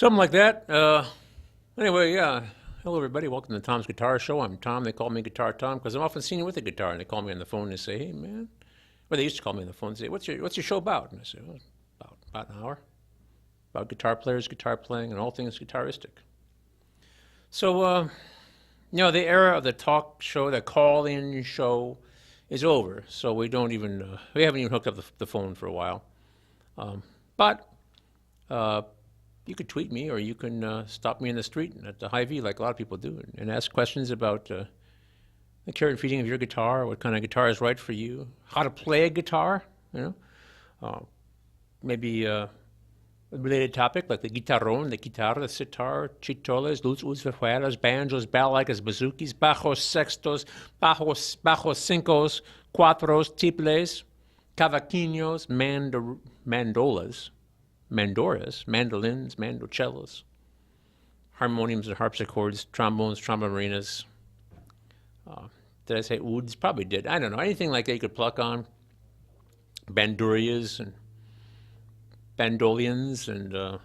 Something like that. Anyway, yeah. Hello, everybody. Welcome to Tom's Guitar Show. I'm Tom. They call me Guitar Tom because I'm often seen with a guitar, and they call me on the phone and say, "Hey, man," well, they used to call me on the phone and say, "What's your show about?" And I say, "Well, about an hour, about guitar players, guitar playing, and all things guitaristic." So, the era of the talk show, the call-in show, is over. So we don't even we haven't even hooked up the phone for a while. But you could tweet me, or you can stop me in the street at the Hy-Vee, like a lot of people do, and ask questions about the care and feeding of your guitar, what kind of guitar is right for you, how to play a guitar, maybe a related topic like the guitarrón, the guitarra, the sitar, chitoles, luz, vihuelas, banjos, balalaikas, bazookies, bajos, sextos, bajos cincos, cuatros, tiples, cavaquinhos, mandolas, mandoras, mandolins, mandocellos, harmoniums and harpsichords, trombones, tromboninas. Did I say ouds? Probably did. I don't know. Anything like that you could pluck on. Bandurias and bandolions and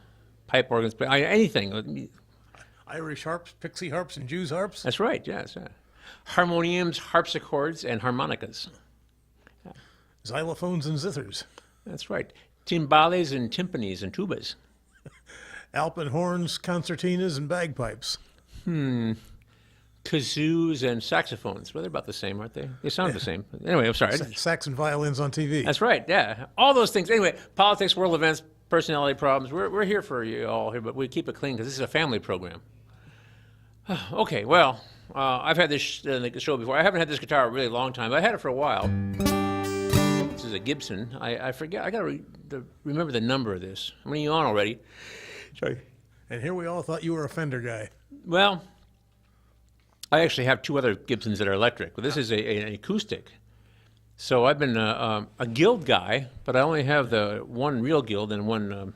pipe organs. Anything. Irish harps, pixie harps, and Jews harps. That's right, yes. Harmoniums, harpsichords, and harmonicas. Xylophones and zithers. That's right. Timbales and timpanis and tubas. Alpen horns, concertinas, and bagpipes. Kazoos and saxophones. Well, they're about the same, aren't they? They sound the same. Anyway, I'm sorry. Sax and violins on TV. That's right, yeah. All those things. Anyway, politics, world events, personality problems. We're here for you all here, but we keep it clean because this is a family program. Okay, well, I've had this show before. I haven't had this guitar a really long time, but I had it for a while. This is a Gibson. I forget. I got to remember the number of this. How many are you on already? Sorry. And here we all thought you were a Fender guy. Well, I actually have two other Gibsons that are electric, but this is an acoustic. So I've been a Guild guy, but I only have the one real Guild and one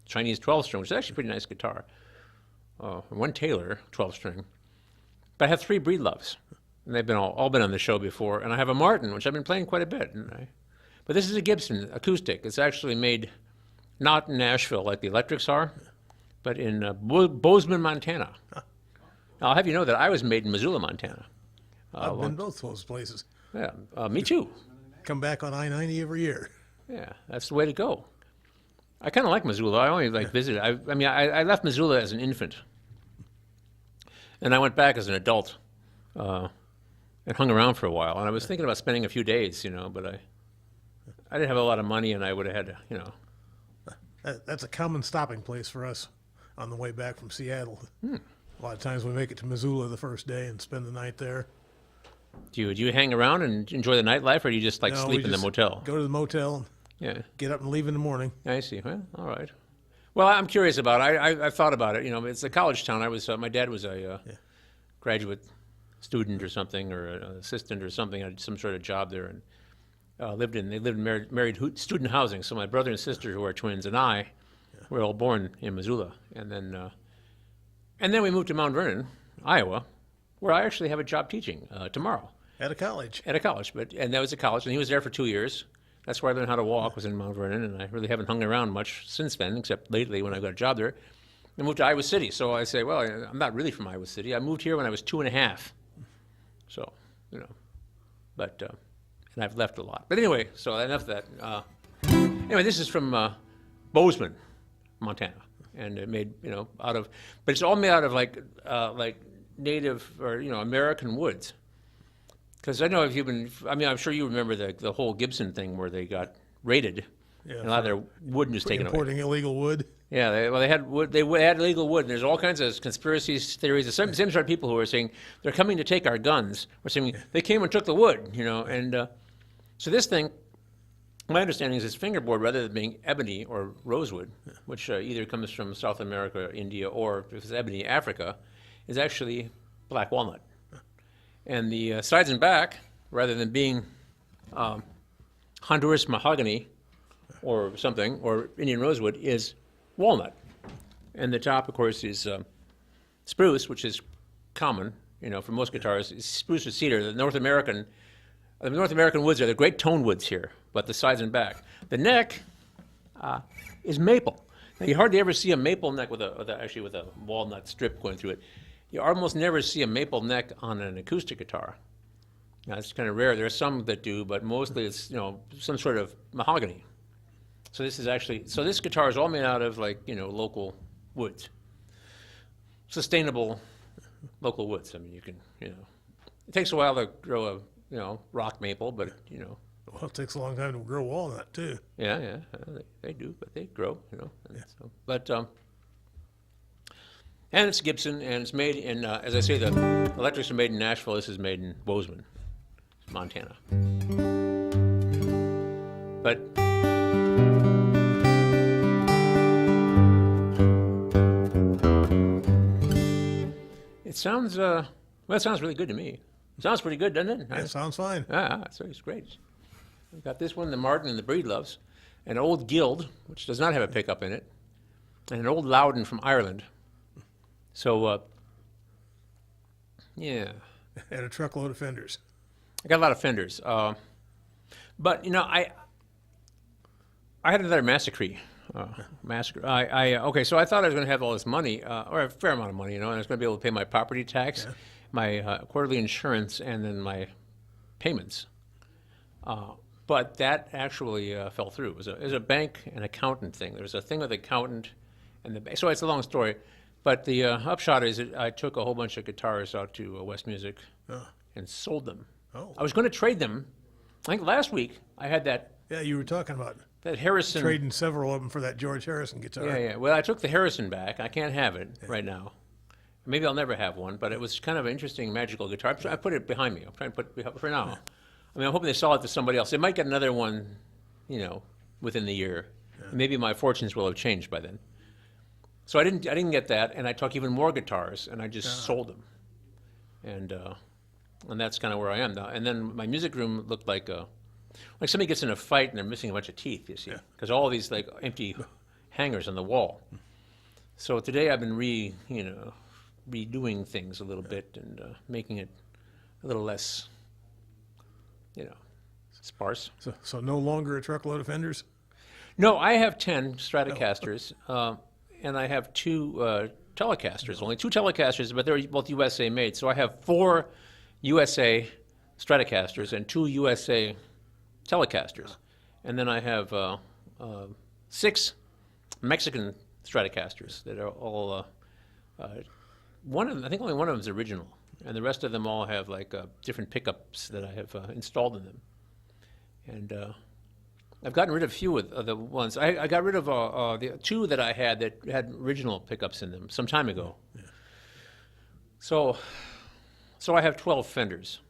Chinese 12-string, which is actually a pretty nice guitar. One Taylor 12-string. But I have three Breedloves, and they've been all been on the show before. And I have a Martin, which I've been playing quite a bit. But this is a Gibson acoustic. It's actually made not in Nashville like the electrics are, but in Bozeman, Montana. I'll have you know that I was made in Missoula, Montana. I've been both those places. Yeah, me too. Come back on I-90 every year. Yeah, that's the way to go. I kind of like Missoula. I only visited. I left Missoula as an infant, and I went back as an adult, and hung around for a while. And I was thinking about spending a few days, but I didn't have a lot of money, and I would have had to, That's a common stopping place for us on the way back from Seattle. A lot of times we make it to Missoula the first day and spend the night there. Do you hang around and enjoy the nightlife, or do you just sleep in the motel? Go to the motel. Yeah. Get up and leave in the morning. I see. Well, all right. Well, I'm curious about it. I've thought about it. It's a college town. My dad was a graduate student or something, or an assistant or something. Had some sort of job there, and they lived in married student housing. So my brother and sister, who are twins, and I were all born in Missoula, and then we moved to Mount Vernon, Iowa, where I actually have a job teaching tomorrow. At a college. At a college, and that was a college, and he was there for 2 years. That's where I learned how to walk, was in Mount Vernon, and I really haven't hung around much since then, except lately when I got a job there. I moved to Iowa City, so I say, well, I'm not really from Iowa City. I moved here when I was 2.5. So, but, and I've left a lot. But anyway, so enough of that. Anyway, this is from Bozeman, Montana. And it made, out of, but it's all made out of like native or, American woods. Because I know if you've been, I'm sure you remember the whole Gibson thing where they got raided. Yeah, and a lot of their wood was taken away. Importing illegal wood. Yeah, they had wood. They had illegal wood, and there's all kinds of conspiracy theories. The same sort of people who are saying they're coming to take our guns. Or saying they came and took the wood, And so this thing, my understanding is it's fingerboard rather than being ebony or rosewood, which either comes from South America, India, or if it's ebony, Africa, is actually black walnut. And the sides and back, rather than being Honduras mahogany or something, or Indian rosewood, is walnut. And the top, of course, is spruce, which is common, for most guitars. It's spruce or cedar. The North American woods are the great tone woods here, but the sides and back. The neck is maple. Now, you hardly ever see a maple neck with actually with a walnut strip going through it. You almost never see a maple neck on an acoustic guitar. Now, it's kind of rare. There are some that do, but mostly it's, some sort of mahogany. So this guitar is all made out of local woods. Sustainable local woods. I mean, you can, it takes a while to grow a, rock maple, but, Well, it takes a long time to grow walnut too. Yeah, they do, but they grow, And so, but and it's Gibson, and it's made in, as I say, the electrics are made in Nashville. This is made in Bozeman, Montana. But it sounds it sounds really good to me. It sounds pretty good, doesn't it? Yeah, sounds fine. Yeah, it's great. We've got this one, the Martin and the Breed loves, an old Guild, which does not have a pickup in it, and an old Loudon from Ireland. So, yeah. And a truckload of fenders. I got a lot of fenders. But, I had another massacre. Okay, so I thought I was going to have all this money, or a fair amount of money, and I was going to be able to pay my property tax, my quarterly insurance, and then my payments. But that actually fell through. It was a bank and accountant thing. There was a thing with the accountant and the bank. So it's a long story. But the upshot is that I took a whole bunch of guitars out to West Music and sold them. Oh. I was going to trade them. I think last week I had that Yeah, you were talking about Harrison. trading several of them for that George Harrison guitar. Yeah. Well, I took the Harrison back. I can't have it right now. Maybe I'll never have one, but it was kind of an interesting magical guitar. I put it behind me. I'm trying to put it for now. I mean, I'm hoping they sell it to somebody else. They might get another one, within the year. Maybe my fortunes will have changed by then. So I didn't get that, and I took even more guitars, and I just sold them. And that's kind of where I am now. And then my music room looked like somebody gets in a fight and they're missing a bunch of teeth, you see, because all these empty hangers on the wall. So today I've been redoing things a little bit and making it a little less, sparse. So no longer a truckload of fenders? No, I have 10 Stratocasters, and I have 2 Telecasters, only 2 Telecasters, but they're both USA made. So I have 4 USA Stratocasters and 2 USA Telecasters. And then I have 6 Mexican Stratocasters that are all, I think only one of them is original. And the rest of them all have different pickups that I have installed in them. And I've gotten rid of a few of the ones. I got rid of the 2 that I had that had original pickups in them some time ago. Yeah. So I have 12 fenders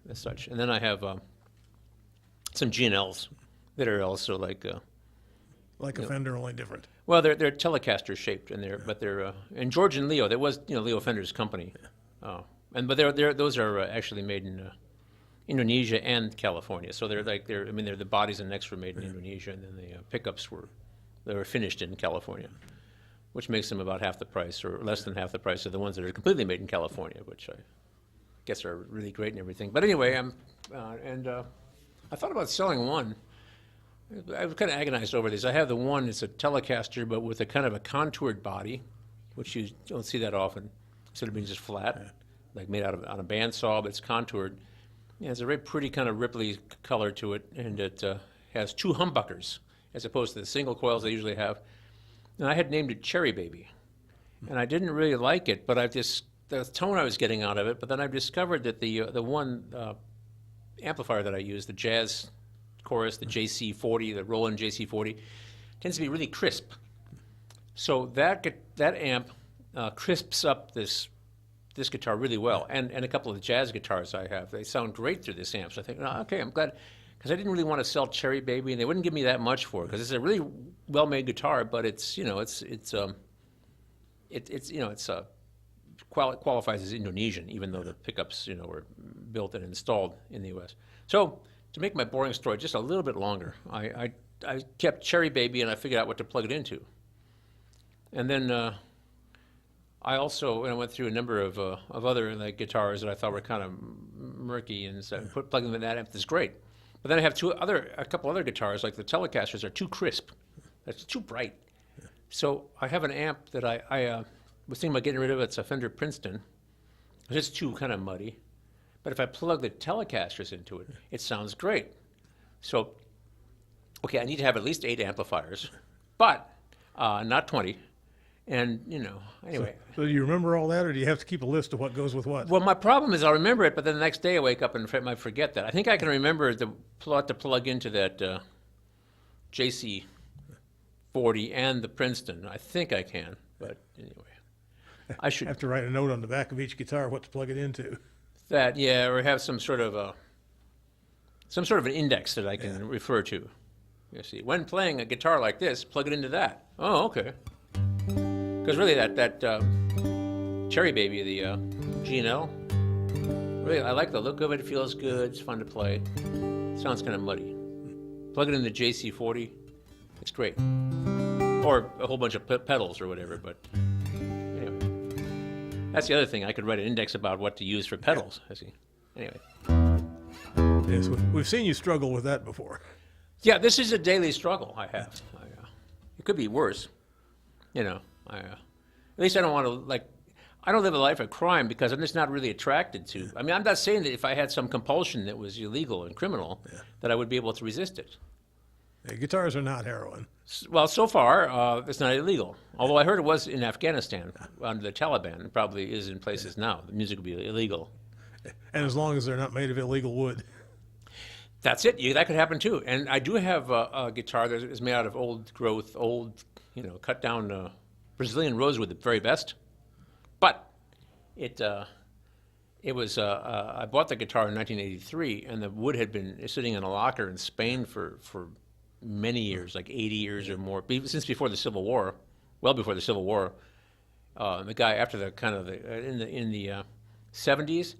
as such. And then I have some G&Ls that are also like a Fender, only different. Well, they're Telecaster shaped, but they're and George and Leo. That was Leo Fender's company, but those are actually made in Indonesia and California. So they're the bodies and necks were made in Indonesia, and then the pickups were finished in California, which makes them about half the price or less than half the price of the ones that are completely made in California, which I guess are really great and everything. But anyway, I thought about selling one. I was kind of agonized over this. I have the one, it's a Telecaster, but with a kind of a contoured body, which you don't see that often, instead of being just flat, like made on a bandsaw, but it's contoured. It has a very pretty kind of ripply color to it, and it has 2 humbuckers, as opposed to the single coils they usually have. And I had named it Cherry Baby. And I didn't really like it, but the tone I was getting out of it, but then I've discovered that the one amplifier that I use, the Jazz Chorus, the JC40, the Roland JC40, tends to be really crisp. So that amp crisps up this guitar really well, and a couple of the jazz guitars I have, they sound great through this amp. So I think, okay, I'm glad, because I didn't really want to sell Cherry Baby, and they wouldn't give me that much for it, because it's a really well-made guitar, but qualifies as Indonesian, even though the pickups, were built and installed in the U.S. So to make my boring story just a little bit longer, I kept Cherry Baby, and I figured out what to plug it into. And then I also went through a number of other guitars that I thought were kind of murky, and so plugging them in that amp is great. But then I have a couple other guitars, like the Telecasters, are too crisp. That's too bright. So I have an amp that I was thinking about getting rid of. It's a Fender Princeton. It's just too kind of muddy. But if I plug the Telecasters into it, it sounds great. So, okay, I need to have at least 8 amplifiers, but not 20. And, anyway. So do you remember all that, or do you have to keep a list of what goes with what? Well, my problem is I'll remember it, but then the next day I wake up and might forget that. I think I can remember the plot to plug into that JC40 and the Princeton. I think I can, but anyway. I should have to write a note on the back of each guitar what to plug it into. That, yeah, or have some sort of an index that I can refer to. You see, when playing a guitar like this, plug it into that. Oh, okay. Because really, that Cherry Baby, the G&L, really, I like the look of it. It feels good. It's fun to play. It sounds kind of muddy. Plug it in the JC40. It's great. Or a whole bunch of pedals or whatever, but anyway. That's the other thing. I could write an index about what to use for pedals. I see. Anyway. Yes, we've seen you struggle with that before. Yeah, this is a daily struggle I have. It could be worse. At least I don't want to, I don't live a life of crime because I'm just not really attracted to. I mean, I'm not saying that if I had some compulsion that was illegal and criminal, that I would be able to resist it. Yeah, guitars are not heroin. Well, so far, it's not illegal. Although I heard it was in Afghanistan under the Taliban. It probably is in places now. The music would be illegal. And as long as they're not made of illegal wood. That's it. That could happen too. And I do have a guitar that is made out of old growth, cut down Brazilian rosewood, the very best. But it was I bought the guitar in 1983, and the wood had been sitting in a locker in Spain for many years, like 80 years or more, since before the Civil War, well before the Civil War. The guy after in the 70s,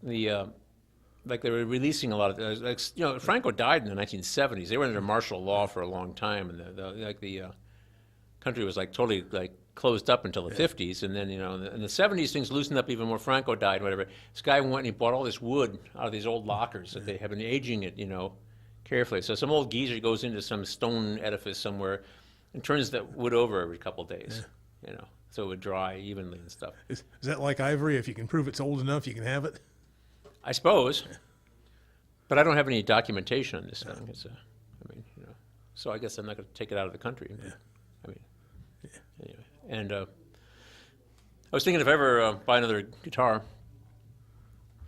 they were releasing a lot of Franco died in the 1970s. They were under martial law for a long time, and the country was totally closed up until the 50s, and then in the 70s things loosened up even more. Franco died, whatever. This guy went and he bought all this wood out of these old lockers that they have been aging it, carefully. So some old geezer goes into some stone edifice somewhere and turns that wood over every couple of days, so it would dry evenly and stuff. Is that like ivory? If you can prove it's old enough, you can have it? I suppose, but I don't have any documentation on this thing. So I guess I'm not going to take it out of the country. Anyway. And I was thinking if I ever buy another guitar,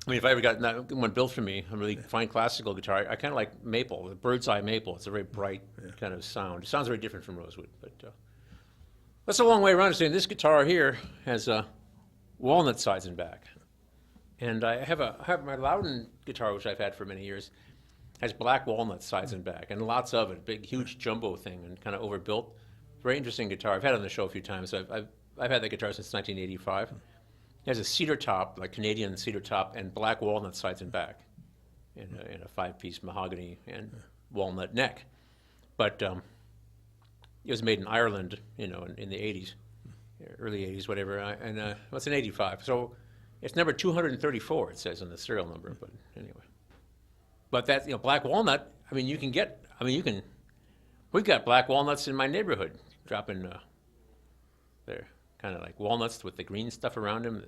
if I ever got one built for me, a really fine classical guitar, I kind of like maple, the bird's eye maple. It's a very bright kind of sound. It sounds very different from rosewood, but that's a long way around to saying this guitar here has walnut sides and back. And I have my Loudon guitar, which I've had for many years, has black walnut sides and back, and lots of it, big, huge jumbo thing, and kind of overbuilt. Very interesting guitar. I've had it on the show a few times. I've had that guitar since 1985. It has a cedar top, like Canadian cedar top, and black walnut sides and back, and a 5-piece mahogany and walnut neck. But it was made in Ireland, in the 80s, early 80s, whatever. And it's an 85. So it's number 234. It says on the serial number. But anyway, but that black walnut. We've got black walnuts in my neighborhood. Dropping they're kind of like walnuts with the green stuff around them.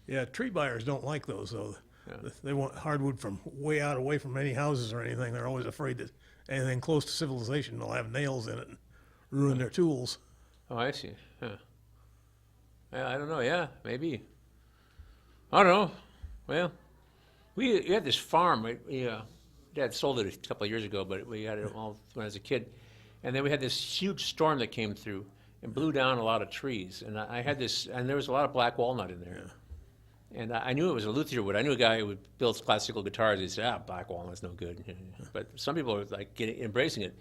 Yeah, tree buyers don't like those, though. Yeah. They want hardwood from way out away from any houses or anything. They're always afraid that anything close to civilization will have nails in it and ruin their tools. Oh, I see. Huh. Yeah, I don't know. Yeah, maybe. I don't know. Well, we had this farm. Dad sold it a couple of years ago, but we had it all when I was a kid. And then we had this huge storm that came through and blew down a lot of trees. And I had this, and there was a lot of black walnut in there. Yeah. And I knew it was a luthier wood. I knew a guy who builds classical guitars. He said, black walnut's no good. But some people are embracing it.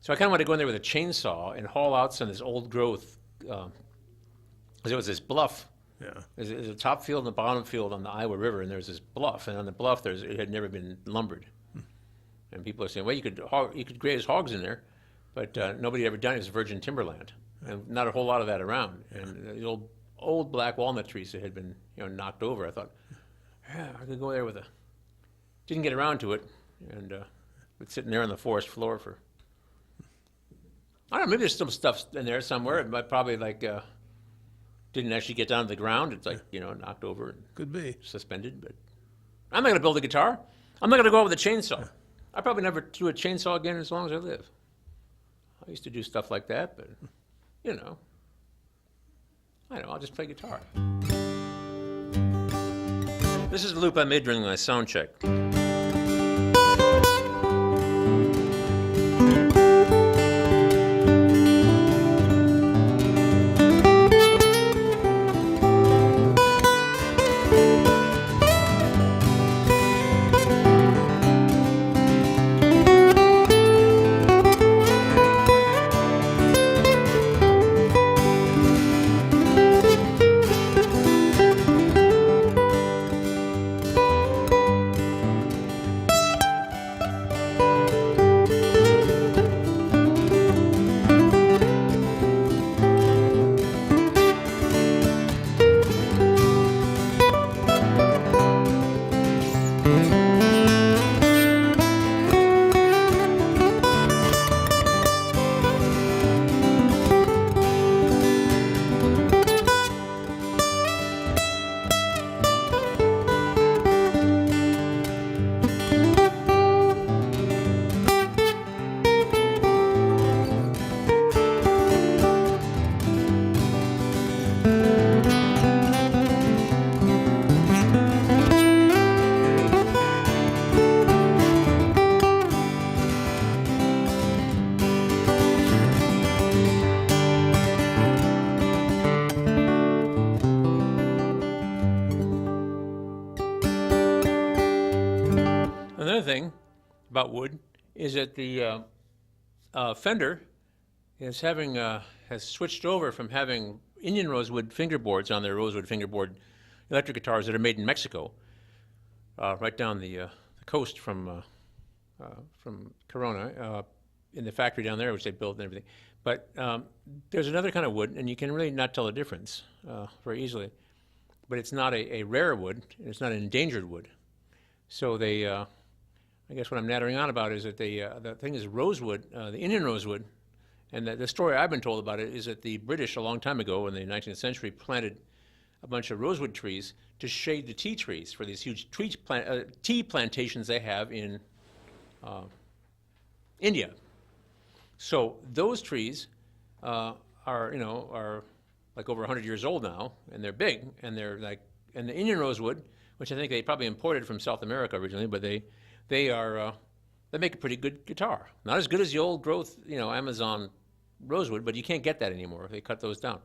So I kind of wanted to go in there with a chainsaw and haul out some of this old growth. Because there was this bluff. Yeah. There's a top field and a bottom field on the Iowa River, and there's this bluff. And on the bluff, it had never been lumbered. And people are saying, well, you could graze hogs in there. But nobody had ever done it. It was virgin timberland, and not a whole lot of that around. And the old black walnut trees that had been knocked over. I thought, I could go there with didn't get around to it, and it's sitting there on the forest floor for I don't know, maybe there's some stuff in there somewhere. It might probably like didn't actually get down to the ground. It's like, knocked over and Could be. suspended. But I'm not going to build a guitar. I'm not going to go out with a chainsaw. I probably never do a chainsaw again as long as I live. I used to do stuff like that, but I know, I'll just play guitar. This is a loop I made during my sound check. Another thing about wood is that the Fender is has switched over from having Indian rosewood fingerboards on their rosewood fingerboard electric guitars that are made in Mexico, right down the coast from Corona, in the factory down there, which they built and everything. But there's another kind of wood, and you can really not tell the difference very easily. But it's not a rare wood, and it's not an endangered wood. So they, I guess what I'm nattering on about is that the thing is rosewood, the Indian rosewood, and the story I've been told about it is that the British a long time ago in the 19th century planted a bunch of rosewood trees to shade the tea trees for these huge tea plantations they have in India. So those trees are like over 100 years old now, and they're big, and and the Indian rosewood, which I think they probably imported from South America originally, but they make a pretty good guitar. Not as good as the old growth, Amazon rosewood, but you can't get that anymore. They cut those down.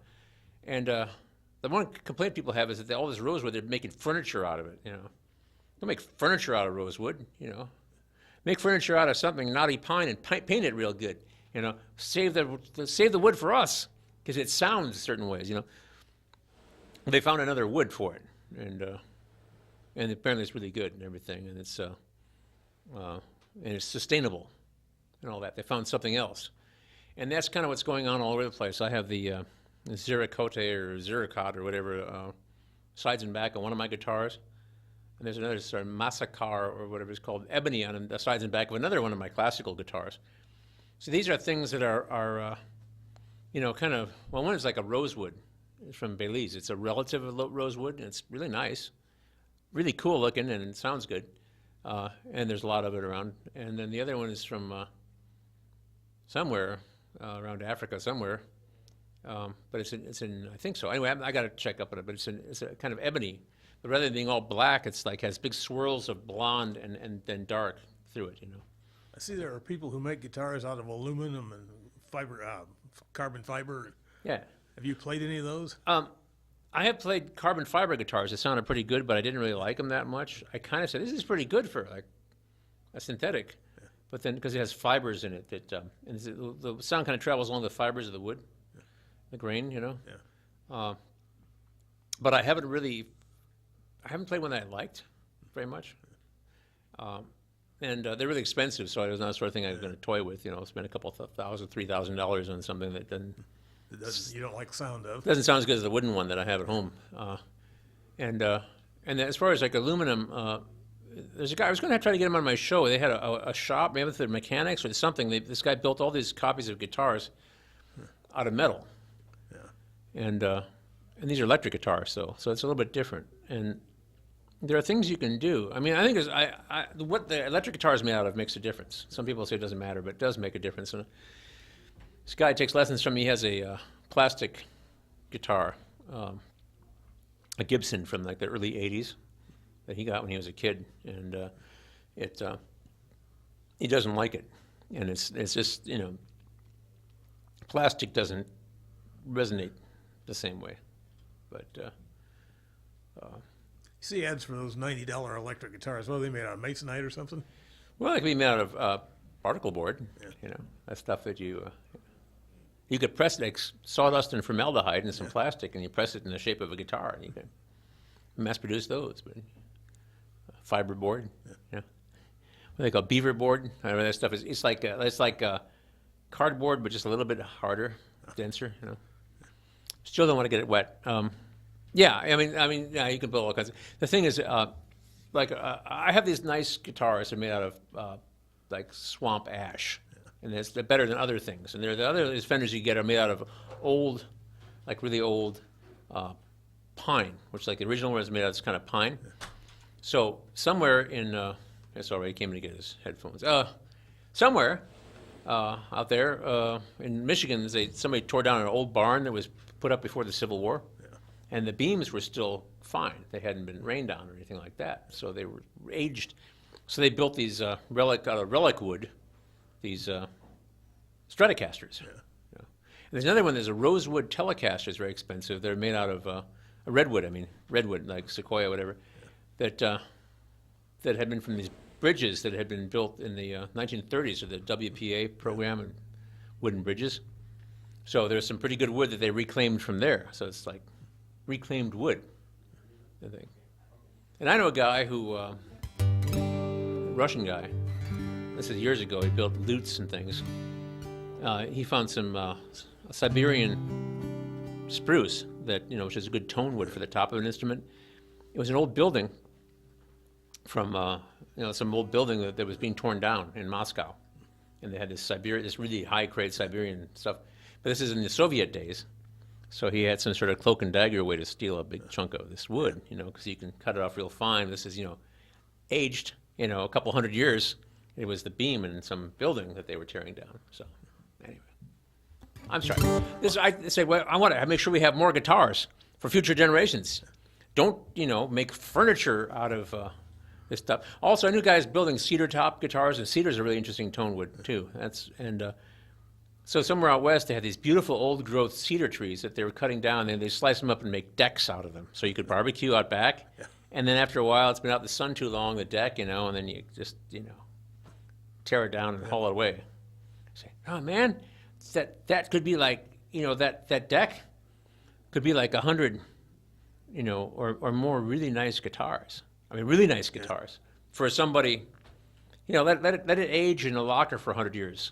And the one complaint people have is that all this rosewood, they're making furniture out of it. Don't make furniture out of rosewood. Make furniture out of something knotty pine and paint it real good. Save the wood for us because it sounds certain ways. They found another wood for it, and apparently it's really good and everything, and it's sustainable and all that. They found something else, and that's kind of what's going on all over the place. I have the Ziricote or Ziricot or whatever sides and back on one of my guitars, and there's another sort of Massacre or whatever it's called, ebony on the sides and back of another one of my classical guitars. So these are things that are kind of, well, one is like a rosewood. It's from Belize. It's a relative rosewood, and it's really nice, really cool looking, and it sounds good. And there's a lot of it around. And then the other one is from somewhere around Africa somewhere. But it's in I think so. Anyway, I got to check up on it. But it's a kind of ebony. But rather than being all black, it's like has big swirls of blonde and then dark through it. I see there are people who make guitars out of aluminum and carbon fiber. Yeah. Have you played any of those? I have played carbon fiber guitars. It sounded pretty good, but I didn't really like them that much. I kind of said, this is pretty good for like a synthetic. Yeah. But then, because it has fibers in it, and the sound kind of travels along the fibers of the wood, the grain, Yeah. But I haven't played one that I liked very much. And they're really expensive, so it was not the sort of thing I was going to toy with, spend a couple $3,000 on something that doesn't... You don't like the sound of. Doesn't sound as good as the wooden one that I have at home. And as far as like aluminum, there's a guy, I was going to try to get him on my show. They had a shop, maybe they're mechanics or something. This guy built all these copies of guitars out of metal. Yeah. And these are electric guitars, so it's a little bit different. And there are things you can do. I mean, I think what the electric guitar is made out of makes a difference. Some people say it doesn't matter, but it does make a difference. And this guy takes lessons from me. He has a plastic guitar, a Gibson from like the early '80s that he got when he was a kid, and he doesn't like it, and it's just, you know, plastic doesn't resonate the same way, but You see ads for those $90 electric guitars. What are they made out of? Masonite or something? well, it can be made out of particle board. Yeah. You know, that's stuff that you could press like sawdust and formaldehyde and some plastic, and you press it in the shape of a guitar, and you can mass produce those. But fiber board, yeah. What they call beaver board. I don't know, that stuff is it's like cardboard, but just a little bit harder, denser. You know, still don't want to get it wet. Yeah, I mean, yeah, you can build all kinds. The thing is, I have these nice guitars that are made out of like swamp ash, and they're better than other things. And the other Fenders you get are made out of old, like really old pine, which like the original one was made out of this kind of pine. So somewhere in, it's already came to get his headphones. Somewhere out there in Michigan, somebody tore down an old barn that was put up before the Civil War, and the beams were still fine. They hadn't been rained on or anything like that, so they were aged. So they built these out of relic wood, these Stratocasters. Yeah. And there's another one. There's a rosewood Telecaster. It's very expensive. They're made out of a redwood. I mean, redwood like sequoia, whatever. That had been from these bridges that had been built in the 1930s, or the WPA program and wooden bridges. So there's some pretty good wood that they reclaimed from there. So it's like reclaimed wood, I think. And I know a guy who, a Russian guy, this is years ago, he built lutes and things. He found some Siberian spruce that, you know, which is a good tone wood for the top of an instrument. It was an old building from, some old building that was being torn down in Moscow. And they had this really high-grade Siberian stuff. But this is in the Soviet days. So he had some sort of cloak and dagger way to steal a big chunk of this wood, you know, because you can cut it off real fine. This is, you know, aged, you know, a couple hundred years. It was the beam in some building that they were tearing down. So anyway, I'm sorry. I say, well, I want to make sure we have more guitars for future generations. Don't, you know, make furniture out of this stuff. Also, I knew guys building cedar top guitars, and cedar's a really interesting tone wood too. So somewhere out west, they had these beautiful old growth cedar trees that they were cutting down, and they slice them up and make decks out of them. So you could barbecue out back. Yeah. And then after a while, it's been out in the sun too long, the deck, you know, and then you just, you know, tear it down and haul it away. Say, oh man, that could be like, you know, that deck could be like 100, you know, or more really nice guitars. I mean, really nice guitars for somebody, you know, let it age in a locker for 100 years.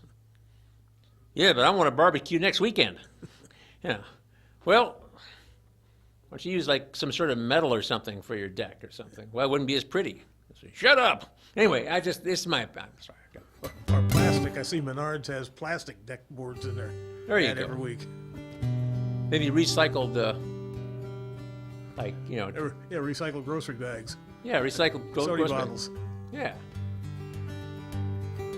Yeah, but I want to barbecue next weekend. Yeah. Well, why don't you use like some sort of metal or something for your deck or something? Well, it wouldn't be as pretty. Shut up. Anyway, I'm sorry. Or plastic. I see Menards has plastic deck boards in there. There you go. Every week. Maybe recycled, like, you know. Yeah, recycled grocery bags. Yeah, recycled soda bottles. Yeah.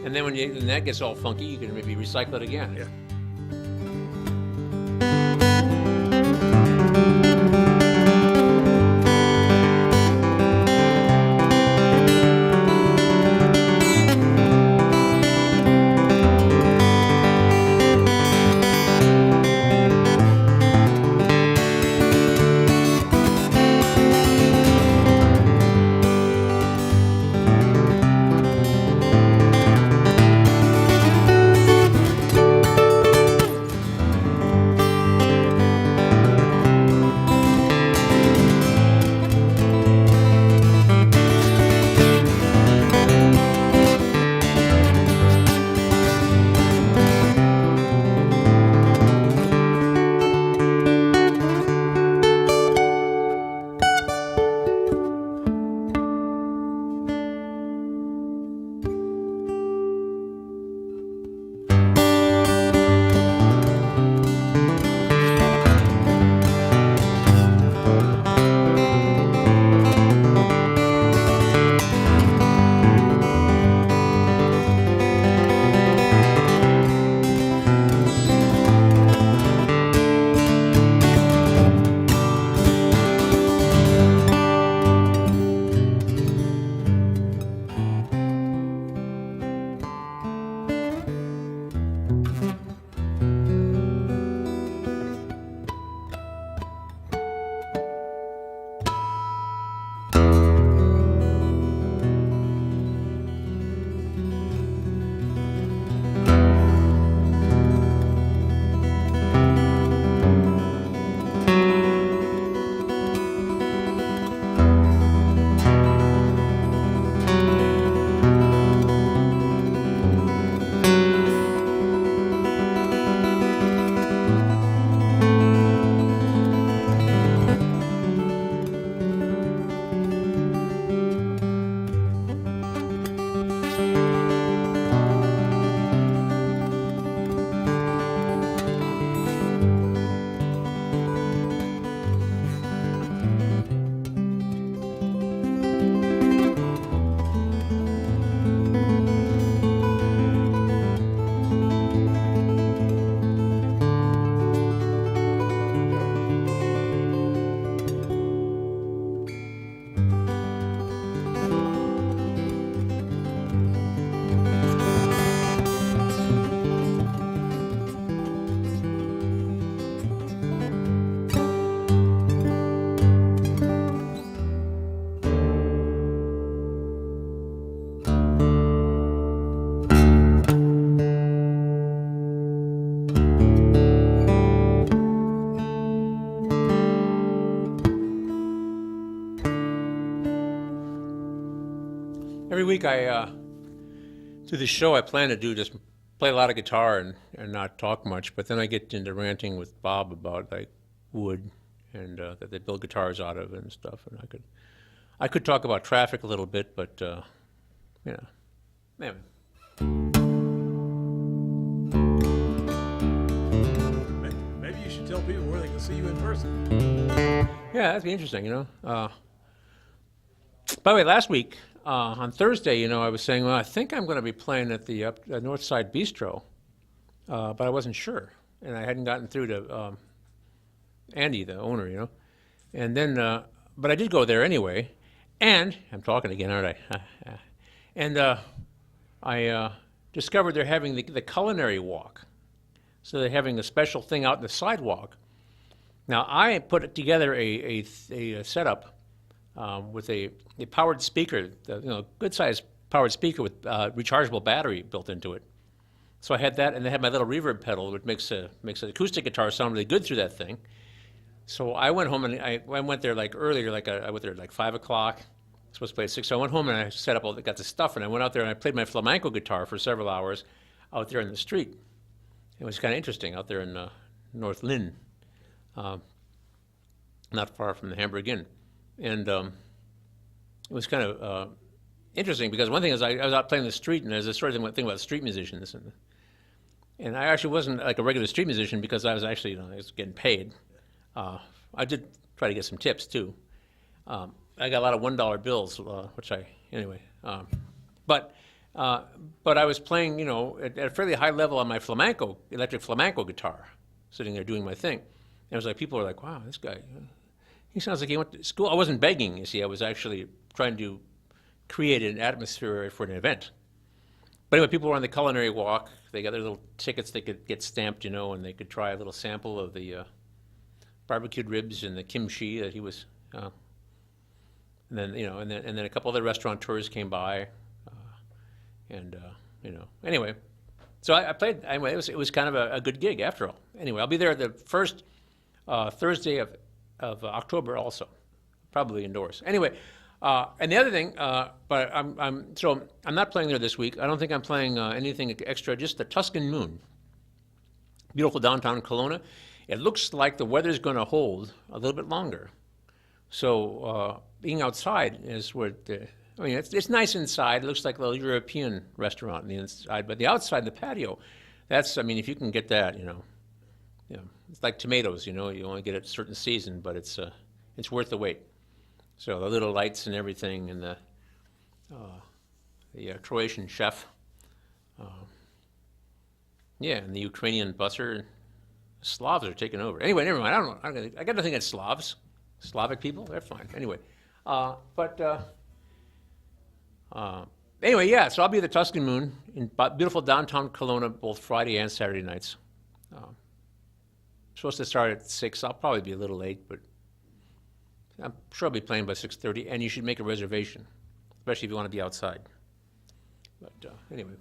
And then when that gets all funky, you can maybe recycle it again. Yeah. every week I do this show. I plan to do just play a lot of guitar and not talk much. But then I get into ranting with Bob about like wood and that they build guitars out of and stuff. And I could talk about traffic a little bit, but yeah. Anyway. Maybe you should tell people where they can see you in person. Yeah, that'd be interesting, you know. By the way, last week, on Thursday, you know, I was saying, well, I think I'm going to be playing at the North Side Bistro, but I wasn't sure, and I hadn't gotten through to Andy, the owner, you know. And then, but I did go there anyway, and I'm talking again, aren't I? And I discovered they're having the culinary walk. So they're having a special thing out in the sidewalk. Now, I put together a setup with a powered speaker, you know, good-sized powered speaker with rechargeable battery built into it. So I had that, and they had my little reverb pedal, which makes an acoustic guitar sound really good through that thing. So I went home, and I went there like earlier, I went there at like 5 o'clock. Supposed to play at 6, so I went home and I set up got the stuff, and I went out there and I played my flamenco guitar for several hours out there in the street. It was kind of interesting out there in North Lynn, not far from the Hamburg Inn. And it was kind of interesting because one thing is I was out playing the street, and there's a sort of thing about street musicians. And I actually wasn't like a regular street musician because I was actually, you know, I was getting paid. I did try to get some tips too. I got a lot of $1 bills, which anyway. But I was playing, you know, at a fairly high level on my electric flamenco guitar, sitting there doing my thing. And it was like, people were like, wow, this guy, he sounds like he went to school. I wasn't begging, you see. I was actually trying to create an atmosphere for an event. But anyway, people were on the culinary walk. They got their little tickets they could get stamped, you know, and they could try a little sample of the barbecued ribs and the kimchi that he was... And then, you know, and then a couple other restaurateurs came by, you know, anyway. So I played. Anyway, it was kind of a good gig after all. Anyway, I'll be there the first Thursday of October also, probably indoors. Anyway, and the other thing, but I'm not playing there this week. I don't think I'm playing anything extra. Just the Tuscan Moon, beautiful downtown Kelowna. It looks like the weather's going to hold a little bit longer. So being outside is where I mean, it's nice inside. It looks like a little European restaurant on the inside, but the outside, the patio, I mean, if you can get that, you know, it's like tomatoes, you know, you only get it a certain season, but it's worth the wait. So the little lights and everything, and the Croatian chef, and the Ukrainian busser, Slavs are taking over. Anyway, never mind. I don't know. I got nothing against Slavs. Slavic people, they're fine. Anyway, anyway, yeah. So I'll be at the Tuscan Moon in beautiful downtown Kelowna both Friday and Saturday nights. Supposed to start at 6. I'll probably be a little late, but I'm sure I'll be playing by 6:30. And you should make a reservation, especially if you want to be outside. But anyway.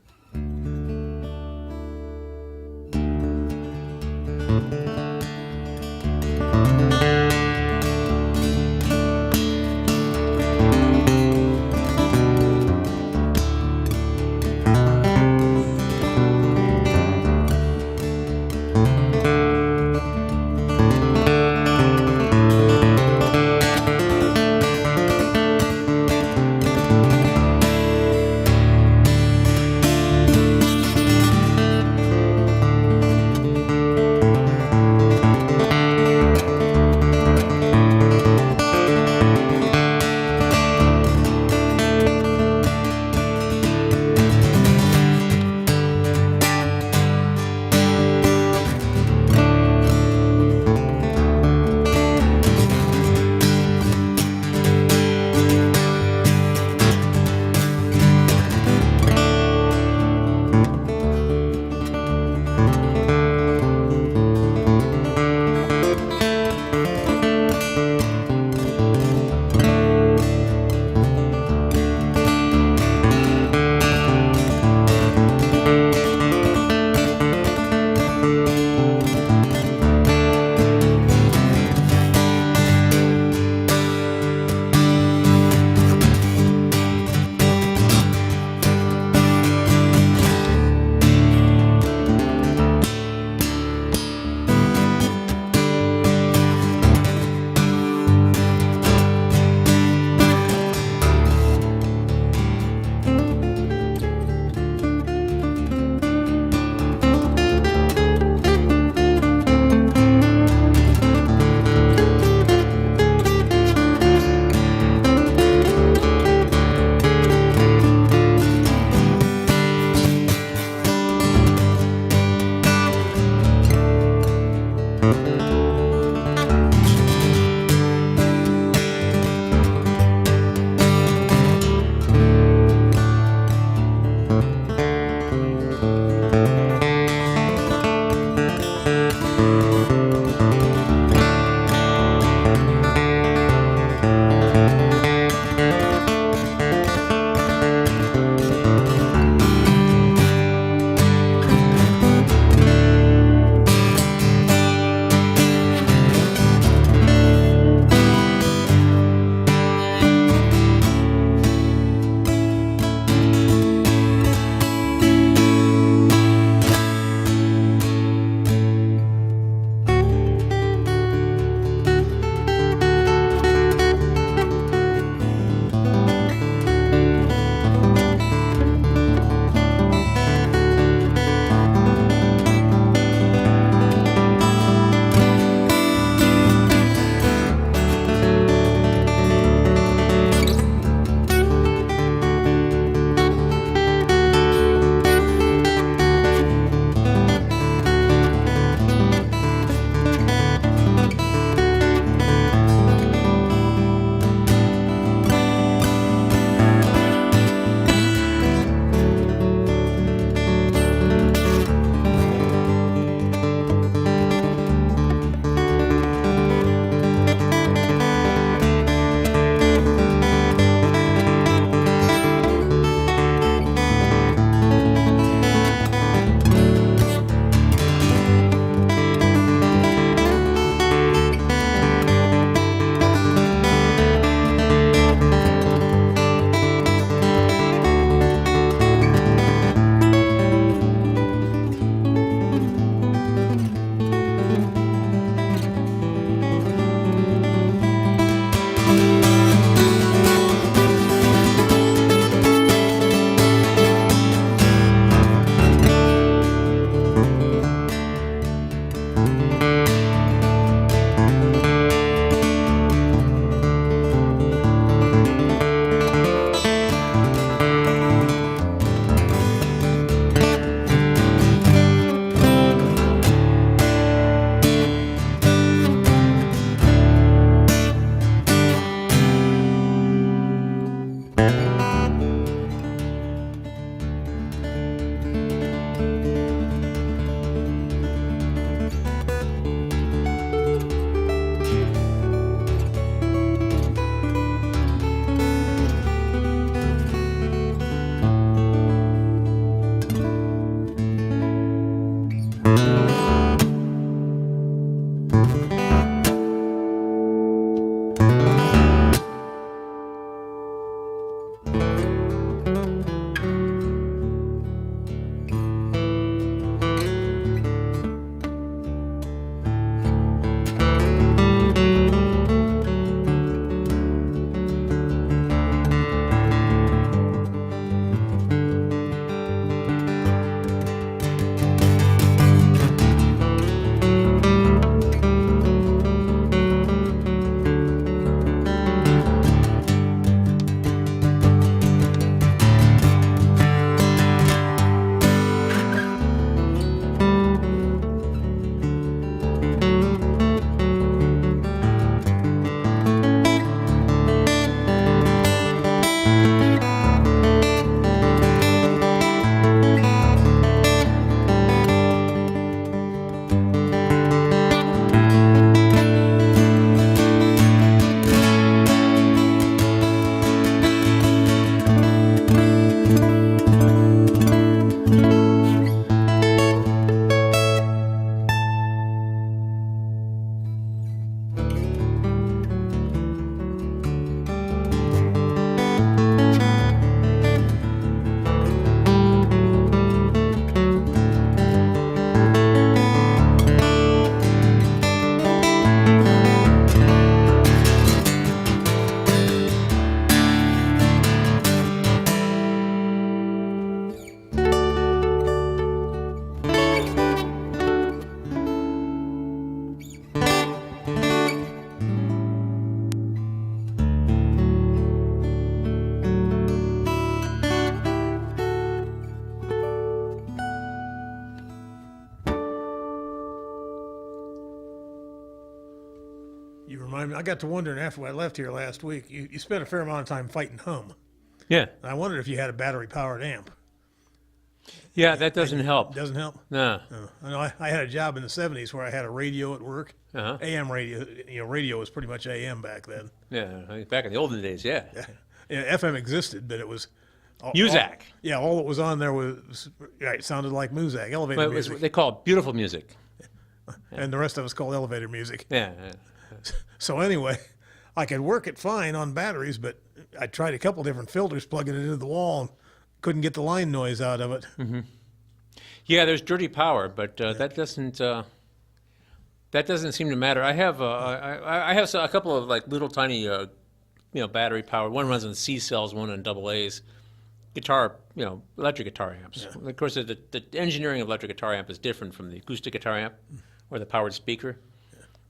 You remind me. I got to wondering after I left here last week. You spent a fair amount of time fighting hum. Yeah. And I wondered if you had a battery-powered amp. Yeah, that doesn't help. Doesn't help. No. I know I had a job in the '70s where I had a radio at work. Uh-huh. AM radio. Radio was pretty much AM back then. Yeah, I mean, back in the olden days, yeah. Yeah, FM existed, but it was Muzak. All that was on there was it sounded like Muzak, elevator Well, music, they call it beautiful music. and the rest of us called elevator music. Yeah. So anyway, I could work it fine on batteries, but I tried a couple different filters plugging it into the wall and couldn't get the line noise out of it. Mm-hmm. Yeah, there's dirty power, but that doesn't seem to matter. I have I have a couple of like little tiny battery powered. One runs on C cells, one on AA's. Guitar, electric guitar amps. Yeah. Of course, the engineering of electric guitar amp is different from the acoustic guitar amp or the powered speaker.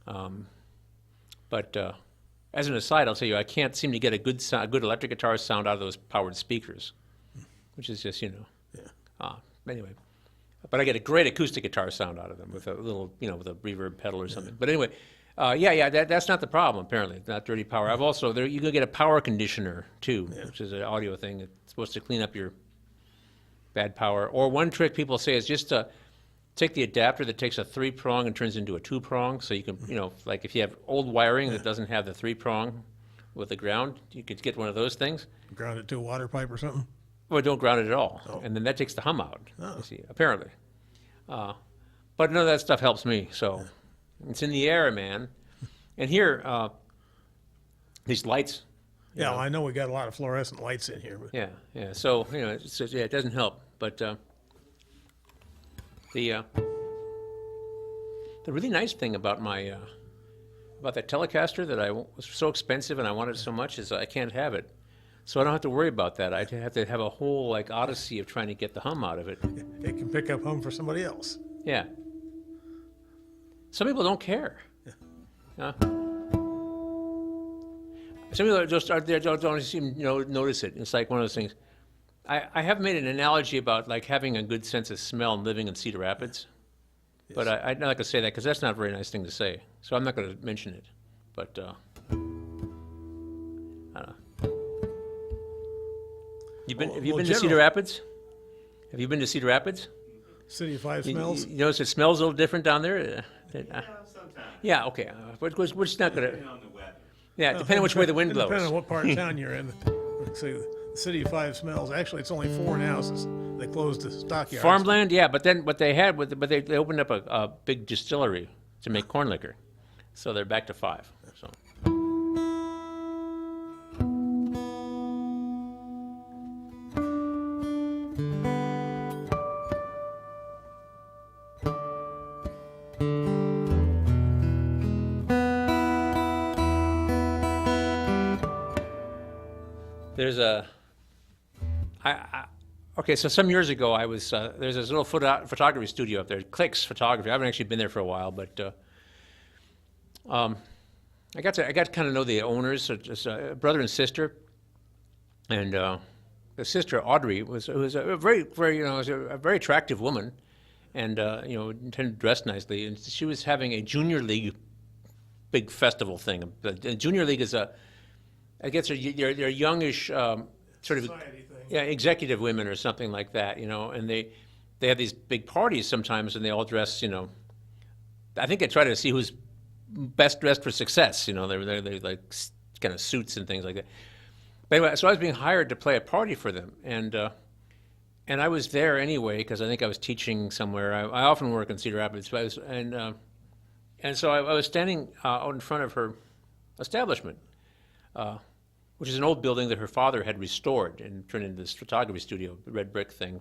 Yeah. But as an aside, I'll tell you, I can't seem to get a good electric guitar sound out of those powered speakers, which is just, anyway. But I get a great acoustic guitar sound out of them with a little, with a reverb pedal or something. But anyway, that's not the problem, apparently. It's not dirty power. I've also, you can get a power conditioner, too, which is an audio thing. It's supposed to clean up your bad power. Or one trick people say is just take the adapter that takes a 3-prong and turns into a 2-prong. So you can, like if you have old wiring that doesn't have the 3-prong with the ground, you could get one of those things. Ground it to a water pipe or something? Well, don't ground it at all. Oh. And then that takes the hum out, you see, apparently. But none of that stuff helps me, so it's in the air, man. And here, these lights. Yeah, well, I know we got a lot of fluorescent lights in here. But Yeah. So, it doesn't help. But the really nice thing about my about that Telecaster that was so expensive and I wanted so much is I can't have it. So I don't have to worry about that. I have to have a whole odyssey of trying to get the hum out of it. It can pick up hum for somebody else. Yeah. Some people don't care. Yeah. Some people just don't seem notice it. It's like one of those things. I have made an analogy about like having a good sense of smell and living in Cedar Rapids, but I'm not going to say that because that's not a very nice thing to say. So I'm not going to mention it. But I don't know. Have you been to Cedar Rapids? Have you been to Cedar Rapids? City of Five Smells? You notice it smells a little different down there? Sometimes. Yeah, okay. We're just not going to... Depending on the weather. Yeah, depending on which way the wind blows. Depending on what part of town you're in. See, the City of Five Smells, actually, it's only 4 houses. They closed the stockyards. Farmland, yeah, but then what they had, they opened up a big distillery to make corn liquor. So they're back to 5. So. There's okay, so some years ago I was, there's this little photography studio up there, Clicks Photography. I haven't actually been there for a while, but I got to kind of know the owners, just a brother and sister, and the sister Audrey was a very was a very attractive woman, and tended to dress nicely, and she was having a junior league big festival thing. The junior league is I guess they're youngish sort of Society thing. executive women or something like that, and they have these big parties sometimes, and they all dress, I think they try to see who's best dressed for success. They're like kind of suits and things like that. But anyway, so I was being hired to play a party for them, and I was there anyway because I think I was teaching somewhere. I often work in Cedar Rapids, but and so I was standing out in front of her establishment, which is an old building that her father had restored and turned into this photography studio, red brick thing.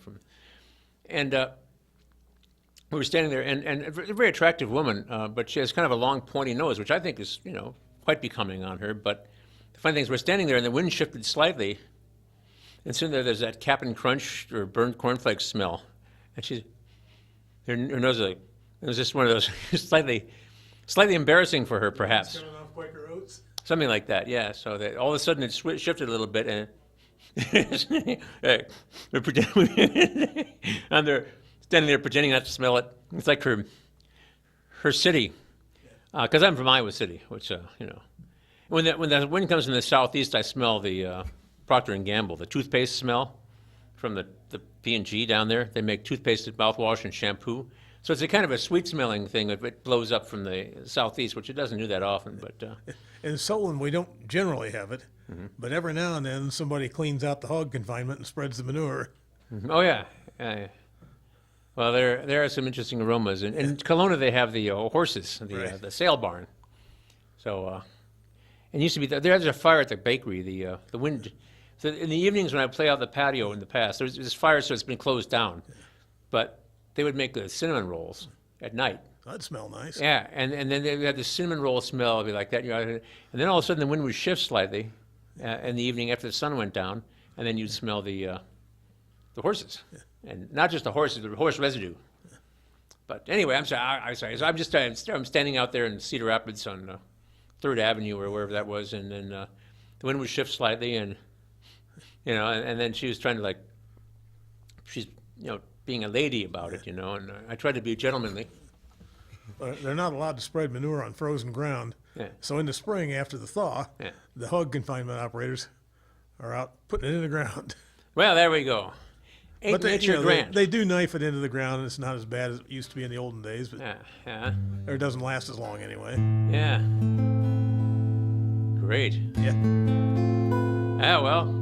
And we were standing there, and a very attractive woman, but she has kind of a long, pointy nose, which I think is, quite becoming on her. But the funny thing is, we're standing there, and the wind shifted slightly, and soon there's that Cap'n Crunch or burnt cornflakes smell, and her nose it was just one of those slightly embarrassing for her, perhaps. Coming off Quaker Oats? Something like that, yeah. So that all of a sudden it shifted a little bit, and they're pretending, and they're standing there pretending not to smell it. It's like her city Because I'm from Iowa City, which you know, when the wind comes from the southeast, I smell the Procter and Gamble, the toothpaste smell from the P&G down there. They make toothpaste, mouthwash, and shampoo. So it's a kind of a sweet smelling thing if it blows up from the southeast, which it doesn't do that often. But In Solon, we don't generally have it, but every now and then somebody cleans out the hog confinement and spreads the manure. oh yeah, yeah. Well, there are some interesting aromas. In Kelowna, they have the horses, Right. the sale barn. So it used to be there's a fire at the bakery. The wind. So in the evenings when I play out the patio in the past, there's this fire, so it's been closed down. But they would make the cinnamon rolls at night. That'd smell nice. Yeah, and then they had the cinnamon roll smell, it'd be like that. You know, and then all of a sudden the wind would shift slightly in the evening after the sun went down, and then you'd smell the horses, and not just the horses, but horse residue. But anyway, I'm sorry. I'm sorry. So I'm standing out there in Cedar Rapids on Third Avenue or wherever that was, and then the wind would shift slightly, and you know, and then she was trying to she's being a lady about it, and I tried to be gentlemanly. They're not allowed to spread manure on frozen ground. Yeah. So in the spring, after the thaw, Yeah. the hog confinement operators are out putting it in the ground. Well, there we go. Ain't nature they, grand? they do knife it into the ground, and it's not as bad as it used to be in the olden days, but Yeah. or it doesn't last as long anyway. Yeah. Great. Yeah. Well.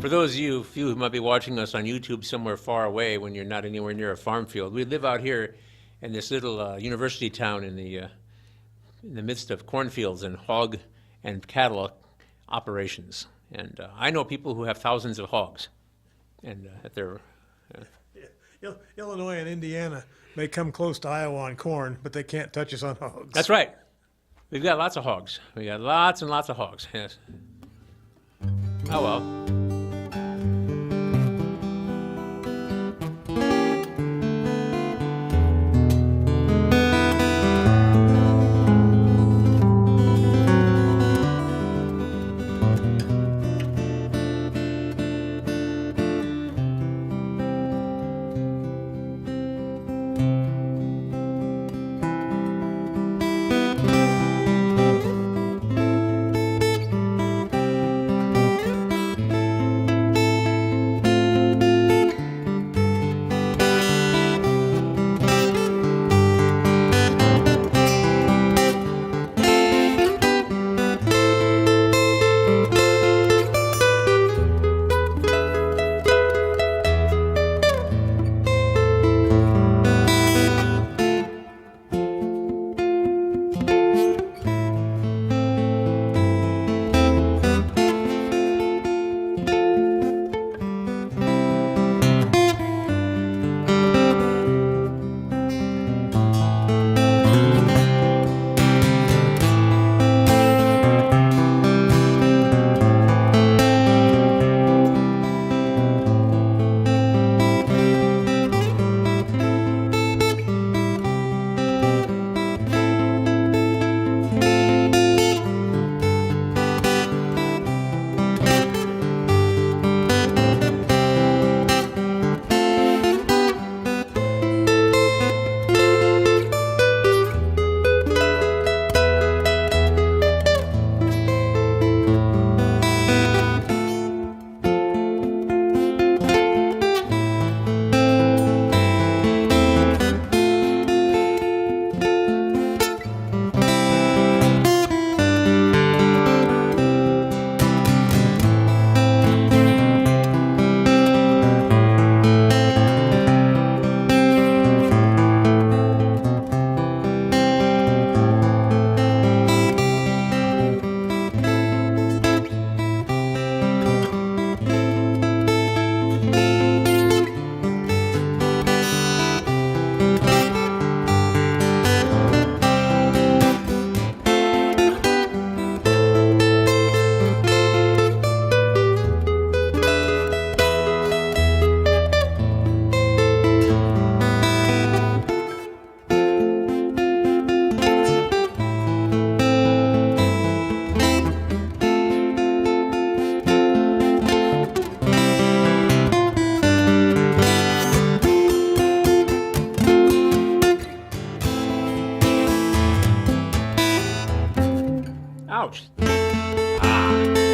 For those of you few who might be watching us on YouTube somewhere far away when you're not anywhere near a farm field, we live out here in this little university town in the midst of cornfields and hog and cattle operations. And I know people who have thousands of hogs, and at their Illinois and Indiana may come close to Iowa on corn, but they can't touch us on hogs. That's right. We've got lots of hogs. We got lots and lots of hogs. Yes. Oh well.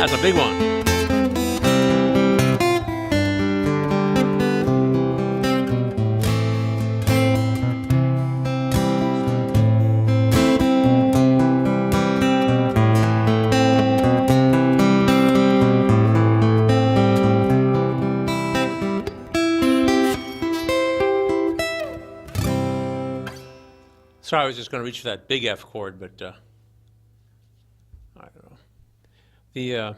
That's a big one. Sorry, I was just going to reach for that big F chord, but I don't know.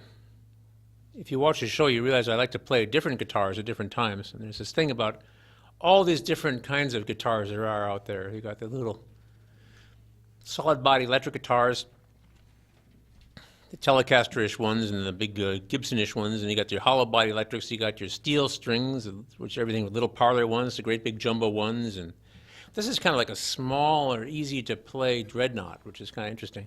If you watch the show, you realize I like to play different guitars at different times. And there's this thing about all these different kinds of guitars there are out there. You got the little solid body electric guitars, the Telecaster-ish ones, and the big Gibson-ish ones. And you got your hollow body electrics. You got your steel strings, which everything with little parlor ones, the great big jumbo ones, and this is kind of like a small or easy to play dreadnought, which is kind of interesting.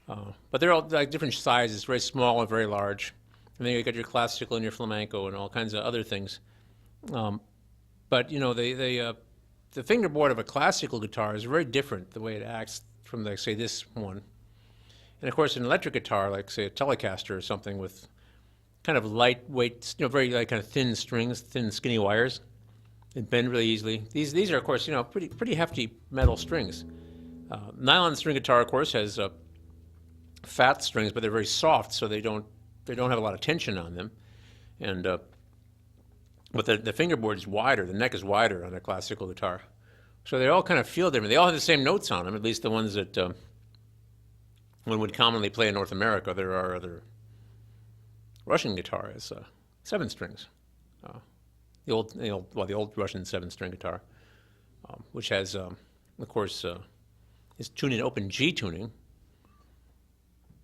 But they're all like different sizes, very small and very large. And then you got your classical and your flamenco and all kinds of other things. But you know, the fingerboard of a classical guitar is very different the way it acts from, like, say, this one. And of course, an electric guitar, like say a Telecaster or something, with kind of lightweight, you know, very like kind of thin strings, thin skinny wires. They bend really easily. These are, of course, you know, pretty hefty metal strings. Nylon string guitar, of course, has fat strings, but they're very soft, so they don't have a lot of tension on them. And but the fingerboard is wider, the neck is wider on a classical guitar, so they all kind of feel different. They all have the same notes on them, at least the ones that one would commonly play in North America. There are other Russian guitars, 7 strings. The old Russian 7-string guitar, which has, of course, is tuned in open G tuning,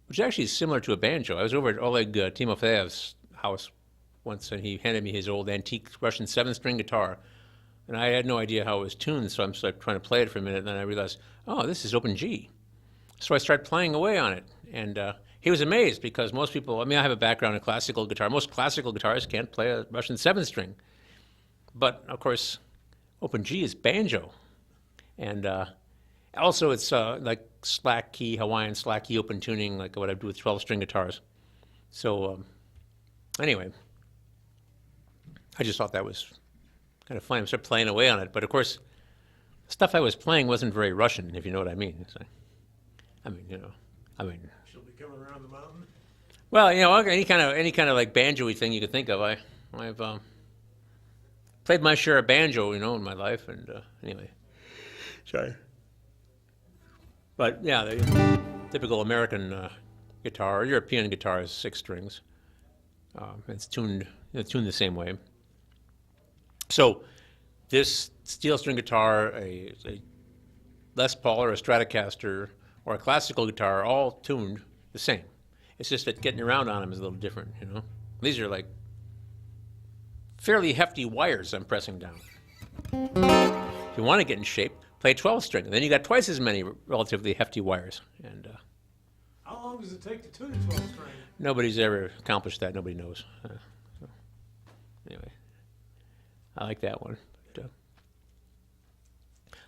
which actually is similar to a banjo. I was over at Oleg Timofeyev's house once, and he handed me his old antique Russian 7-string guitar, and I had no idea how it was tuned, so I'm just like trying to play it for a minute, and then I realized, oh, this is open G. So I started playing away on it, and he was amazed, because most people, I mean, I have a background in classical guitar. Most classical guitarists can't play a Russian 7-string. But, of course, open G is banjo. And also it's like slack key, Hawaiian slack key open tuning, like what I do with 12-string guitars. So anyway, I just thought that was kind of fun. I started playing away on it. But, of course, the stuff I was playing wasn't very Russian, if you know what I mean. So, She'll be coming around the mountain. Well, you know, any kind of like banjo-y thing you could think of. I've played my share of banjo, you know, in my life, and anyway. Sorry. But yeah, the typical American guitar or European guitar is 6 strings. It's tuned the same way. So this steel string guitar, a Les Paul or a Stratocaster or a classical guitar, are all tuned the same. It's just that getting around on them is a little different, you know. These are like fairly hefty wires I'm pressing down. If you want to get in shape, play 12-string. Then you got twice as many relatively hefty wires. And how long does it take to tune a 12-string? Nobody's ever accomplished that. Nobody knows. So, anyway, I like that one. But,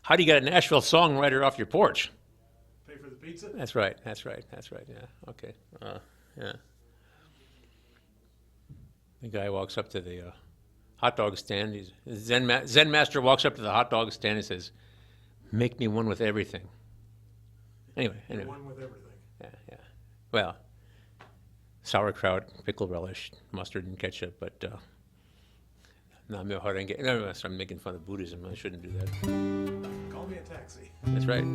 how do you get a Nashville songwriter off your porch? Pay for the pizza? That's right. Yeah. Okay. Yeah. The guy walks up to the hot dog stand. Zen master walks up to the hot dog stand and says, "Make me one with everything." Anyway. One with everything. Yeah. Well, sauerkraut, pickle relish, mustard, and ketchup. But no, I'm making fun of Buddhism. I shouldn't do that. Call me a taxi. That's right.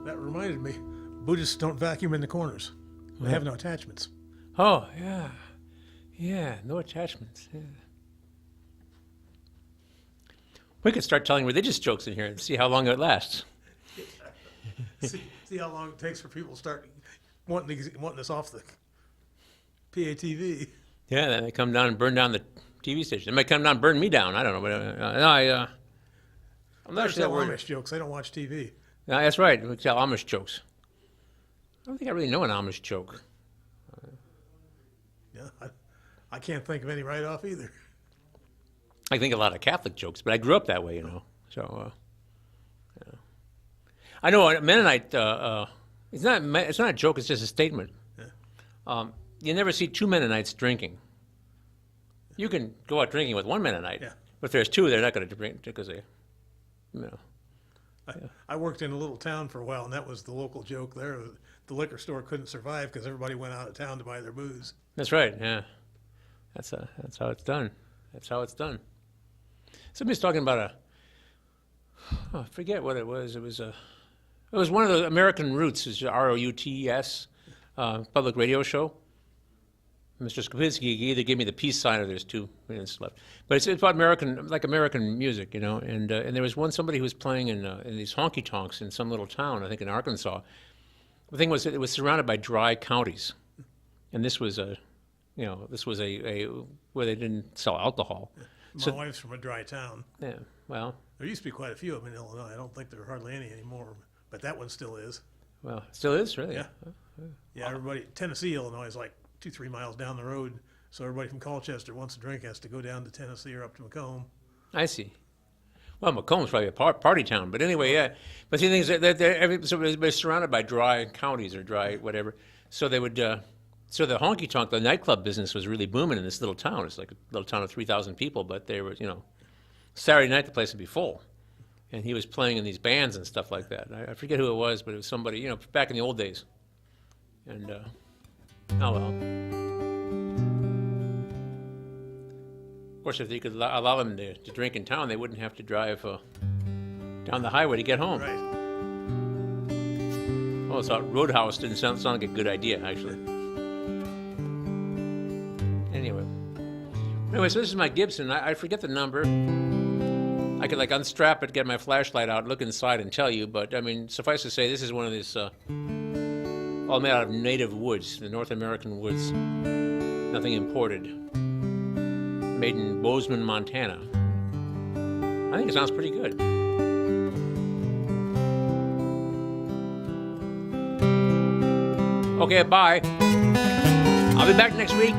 That reminded me, Buddhists don't vacuum in the corners. They have no attachments. Oh, yeah. Yeah, no attachments. Yeah. We could start telling religious jokes in here and see how long it lasts. See how long it takes for people to start wanting this off the PATV. Yeah, then they come down and burn down the TV station. They might come down and burn me down. I don't know. But I'm not They sure tell that we're... Amish jokes. They don't watch TV. No, that's right. We tell Amish jokes. I don't think I really know an Amish joke. Yeah, I can't think of any right off either. I think a lot of Catholic jokes, but I grew up that way, you know. So, yeah. I know a Mennonite. It's not a joke. It's just a statement. Yeah. You never see two Mennonites drinking. You can go out drinking with one Mennonite, Yeah. but if there's two, they're not going to drink because they, you know. I worked in a little town for a while, and that was the local joke there. The liquor store couldn't survive because everybody went out of town to buy their booze. That's right. Yeah, that's how it's done. That's how it's done. Somebody's talking about I forget what it was. It was one of the American Roots, is ROUTES, public radio show. Mr. Skopinski either gave me the peace sign or there's 2 minutes left. But it's about American music, you know. And there was somebody who was playing in these honky tonks in some little town, I think in Arkansas. The thing was, it was surrounded by dry counties, and this was a where they didn't sell alcohol. My wife's from a dry town. Yeah, well, There used to be quite a few of them in Illinois. I don't think there are hardly any anymore, but that one still is. well, it still is really. Yeah. Yeah, everybody, Tennessee, Illinois is like 2-3 miles down the road. So everybody from Colchester wants a drink has to go down to Tennessee or up to Macomb. I see. Well, Macomb's probably a party town, but anyway, yeah. But the thing is that they're surrounded by dry counties or dry whatever. So they would. So the honky tonk, the nightclub business was really booming in this little town. It's like a little town of 3,000 people, but they were, Saturday night the place would be full, and he was playing in these bands and stuff like that. I forget who it was, but it was somebody, back in the old days. And oh well. Of course, if they could allow them to drink in town, they wouldn't have to drive down the highway to get home. Right. Oh, so Roadhouse didn't sound like a good idea, actually. Anyway, so this is my Gibson. I forget the number. I could unstrap it, get my flashlight out, look inside, and tell you. But I mean, suffice to say, this is one of these all made out of native woods, the North American woods. Nothing imported. Made in Bozeman, Montana. I think it sounds pretty good. Okay, bye. I'll be back next week.